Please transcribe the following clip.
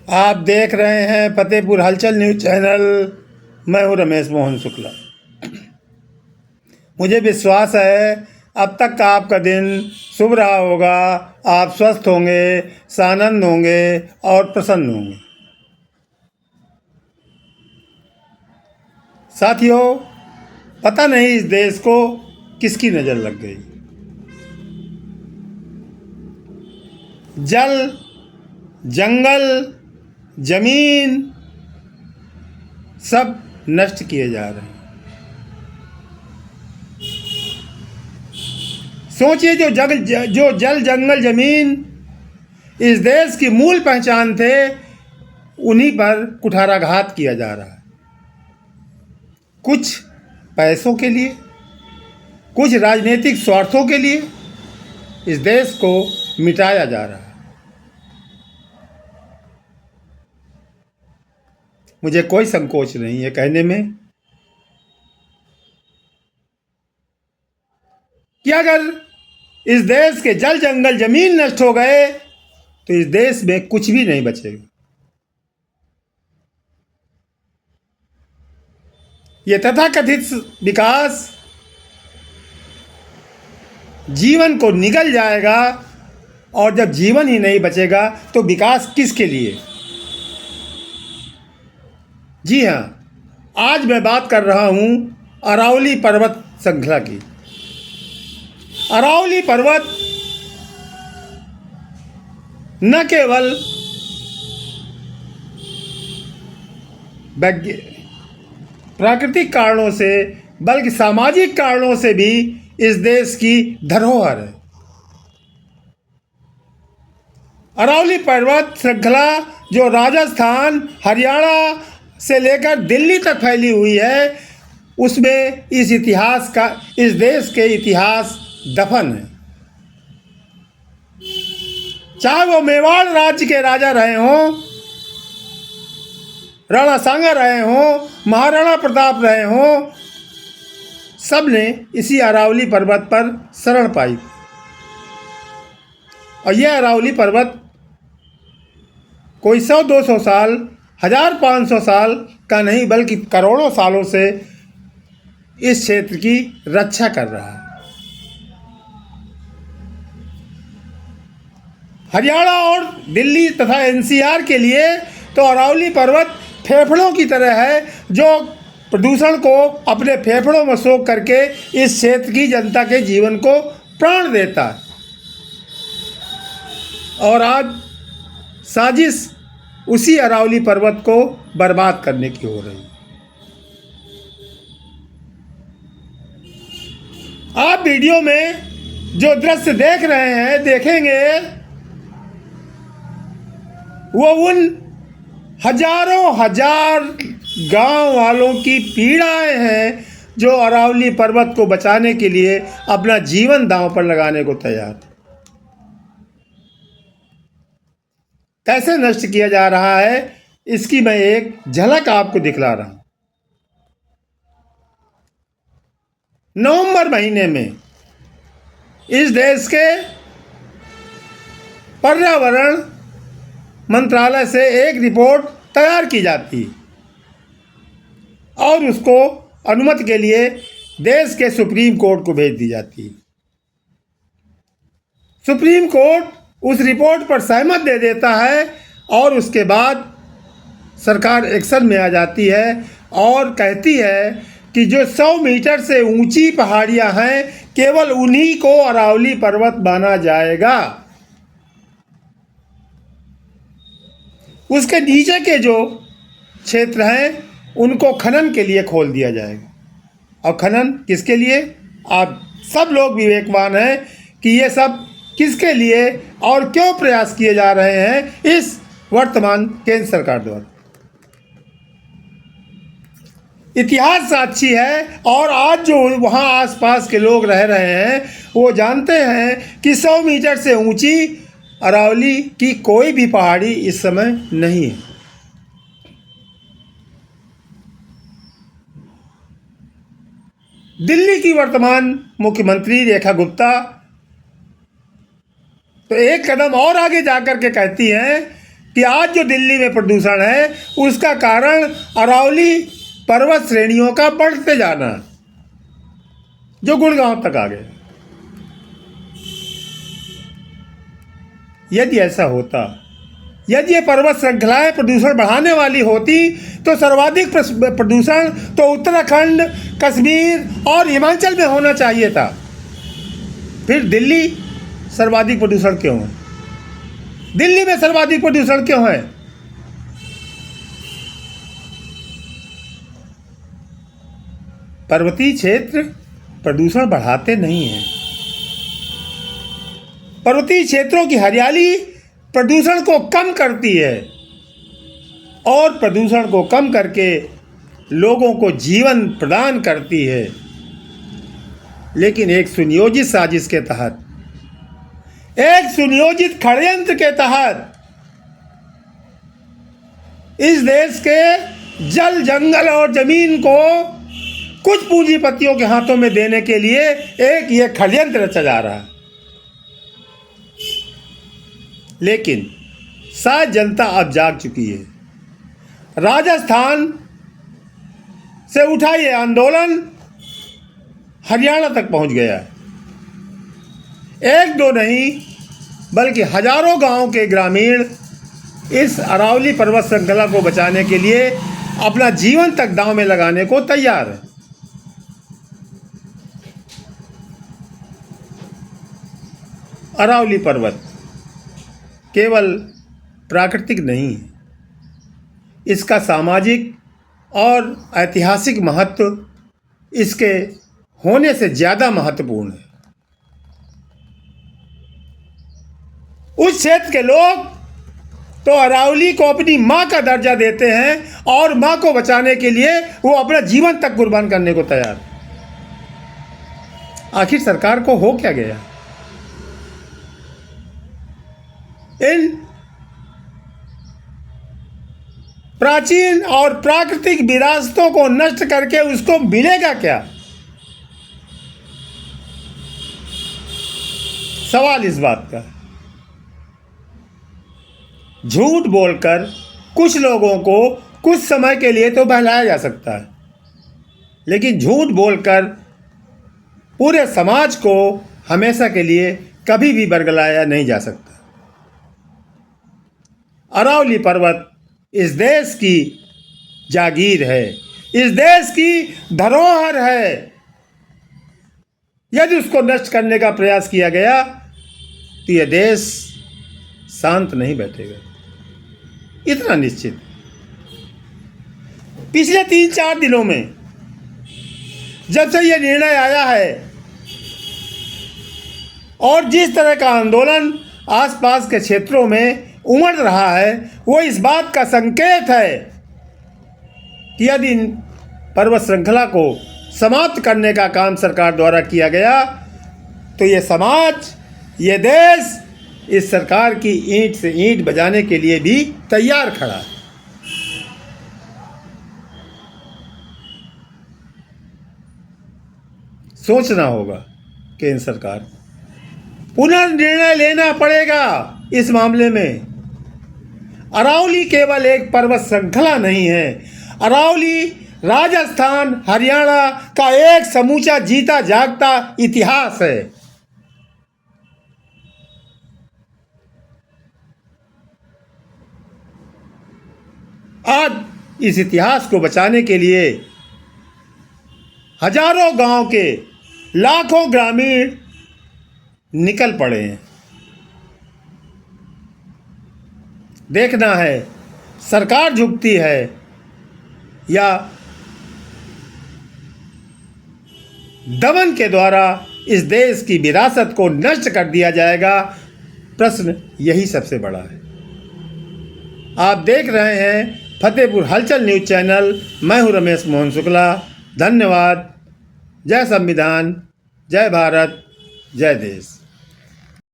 आप देख रहे हैं फतेहपुर हलचल न्यूज़ चैनल। मैं हूं रमेश मोहन शुक्ला। मुझे विश्वास है अब तक का आपका दिन शुभ रहा होगा। आप स्वस्थ होंगे, सानंद होंगे और प्रसन्न होंगे। साथियों, पता नहीं इस देश को किसकी नज़र लग गई। जल, जंगल, जमीन सब नष्ट किए जा रहे हैं। सोचिए, जो जल जंगल जमीन इस देश की मूल पहचान थे, उन्हीं पर कुठाराघात किया जा रहा है। कुछ पैसों के लिए, कुछ राजनीतिक स्वार्थों के लिए इस देश को मिटाया जा रहा है। मुझे कोई संकोच नहीं है कहने में कि अगर इस देश के जल जंगल जमीन नष्ट हो गए तो इस देश में कुछ भी नहीं बचेगा। ये तथाकथित विकास जीवन को निगल जाएगा, और जब जीवन ही नहीं बचेगा तो विकास किसके लिए? जी हाँ, आज मैं बात कर रहा हूं अरावली पर्वत श्रृंखला की। अरावली पर्वत न केवल प्राकृतिक कारणों से बल्कि सामाजिक कारणों से भी इस देश की धरोहर है। अरावली पर्वत श्रृंखला जो राजस्थान, हरियाणा से लेकर दिल्ली तक फैली हुई है, उसमें इस देश के इतिहास दफन है। चाहे वो मेवाड़ राज्य के राजा रहे हों, राणा सांगा रहे हों, महाराणा प्रताप रहे हों, सब ने इसी अरावली पर्वत पर शरण पाई। और यह अरावली पर्वत कोई 100-200 साल, 1500 साल का नहीं बल्कि करोड़ों सालों से इस क्षेत्र की रक्षा कर रहा है। हरियाणा और दिल्ली तथा एनसीआर के लिए तो अरावली पर्वत फेफड़ों की तरह है, जो प्रदूषण को अपने फेफड़ों में सोख करके इस क्षेत्र की जनता के जीवन को प्राण देता है। और आज साजिश उसी अरावली पर्वत को बर्बाद करने की हो रही है। आप वीडियो में जो दृश्य देख रहे हैं, देखेंगे वो उन हजारों हजार गांव वालों की पीड़ाएं हैं जो अरावली पर्वत को बचाने के लिए अपना जीवन दांव पर लगाने को तैयार थे। कैसे नष्ट किया जा रहा है, इसकी मैं एक झलक आपको दिखला रहा हूं। नवंबर महीने में इस देश के पर्यावरण मंत्रालय से एक रिपोर्ट तैयार की जाती है और उसको अनुमति के लिए देश के सुप्रीम कोर्ट को भेज दी जाती है। सुप्रीम कोर्ट उस रिपोर्ट पर सहमत दे देता है और उसके बाद सरकार एक्शन में आ जाती है और कहती है कि जो 100 मीटर से ऊंची पहाड़ियां हैं, केवल उन्हीं को अरावली पर्वत माना जाएगा। उसके नीचे के जो क्षेत्र हैं उनको खनन के लिए खोल दिया जाएगा। और खनन किसके लिए? आप सब लोग विवेकवान हैं कि ये सब किसके लिए और क्यों प्रयास किए जा रहे हैं इस वर्तमान केंद्र सरकार द्वारा। इतिहास साक्षी है, और आज जो वहाँ आसपास के लोग रह रहे हैं वो जानते हैं कि 100 मीटर से ऊंची अरावली की कोई भी पहाड़ी इस समय नहीं है। दिल्ली की वर्तमान मुख्यमंत्री रेखा गुप्ता तो एक कदम और आगे जाकर के कहती हैं कि आज जो दिल्ली में प्रदूषण है उसका कारण अरावली पर्वत श्रेणियों का बढ़ते जाना, जो गुड़गांव तक आ गए। यदि ऐसा होता, यदि ये पर्वत श्रृंखलाएं प्रदूषण बढ़ाने वाली होती, तो सर्वाधिक प्रदूषण तो उत्तराखंड, कश्मीर और हिमाचल में होना चाहिए था। फिर दिल्ली सर्वाधिक प्रदूषण क्यों है? दिल्ली में सर्वाधिक प्रदूषण क्यों है? पर्वतीय क्षेत्र प्रदूषण बढ़ाते नहीं हैं। पर्वतीय क्षेत्रों की हरियाली प्रदूषण को कम करती है और प्रदूषण को कम करके लोगों को जीवन प्रदान करती है। लेकिन एक सुनियोजित साजिश के तहत, एक सुनियोजित षड्यंत्र के तहत इस देश के जल, जंगल और जमीन को कुछ पूंजीपतियों के हाथों में देने के लिए एक ये षड्यंत्र रचा जा रहा है। लेकिन शायद जनता अब जाग चुकी है। राजस्थान से उठा ये आंदोलन हरियाणा तक पहुंच गया है। एक दो नहीं बल्कि हजारों गांव के ग्रामीण इस अरावली पर्वत श्रृंखला को बचाने के लिए अपना जीवन तक दांव में लगाने को तैयार है। अरावली पर्वत केवल प्राकृतिक नहीं है, इसका सामाजिक और ऐतिहासिक महत्व इसके होने से ज़्यादा महत्वपूर्ण है। उस क्षेत्र के लोग तो अरावली को अपनी माँ का दर्जा देते हैं और माँ को बचाने के लिए वो अपना जीवन तक कुर्बान करने को तैयार। आखिर सरकार को हो क्या गया? इन प्राचीन और प्राकृतिक विरासतों को नष्ट करके उसको मिलेगा क्या? सवाल इस बात का। झूठ बोलकर कुछ लोगों को कुछ समय के लिए तो बहलाया जा सकता है, लेकिन झूठ बोलकर पूरे समाज को हमेशा के लिए कभी भी बरगलाया नहीं जा सकता। अरावली पर्वत इस देश की जागीर है, इस देश की धरोहर है। यदि उसको नष्ट करने का प्रयास किया गया तो यह देश शांत नहीं बैठेगा, इतना निश्चित। पिछले 3-4 दिनों में जब से यह निर्णय आया है और जिस तरह का आंदोलन आसपास के क्षेत्रों में उमड़ रहा है, वो इस बात का संकेत है कि यदि पर्वत श्रृंखला को समाप्त करने का काम सरकार द्वारा किया गया तो ये समाज, ये देश इस सरकार की ईंट से ईंट बजाने के लिए भी तैयार खड़ा है। सोचना होगा कि इन सरकार पुनर्निर्णय लेना पड़ेगा इस मामले में। अरावली केवल एक पर्वत श्रृंखला नहीं है, अरावली राजस्थान, हरियाणा का एक समूचा जीता जागता इतिहास है। आज इस इतिहास को बचाने के लिए हजारों गांव के लाखों ग्रामीण निकल पड़े हैं। देखना है सरकार झुकती है या दमन के द्वारा इस देश की विरासत को नष्ट कर दिया जाएगा। प्रश्न यही सबसे बड़ा है। आप देख रहे हैं फतेहपुर हलचल न्यूज़ चैनल। मैं हूं रमेश मोहन शुक्ला। धन्यवाद। जय संविधान, जय भारत, जय देश।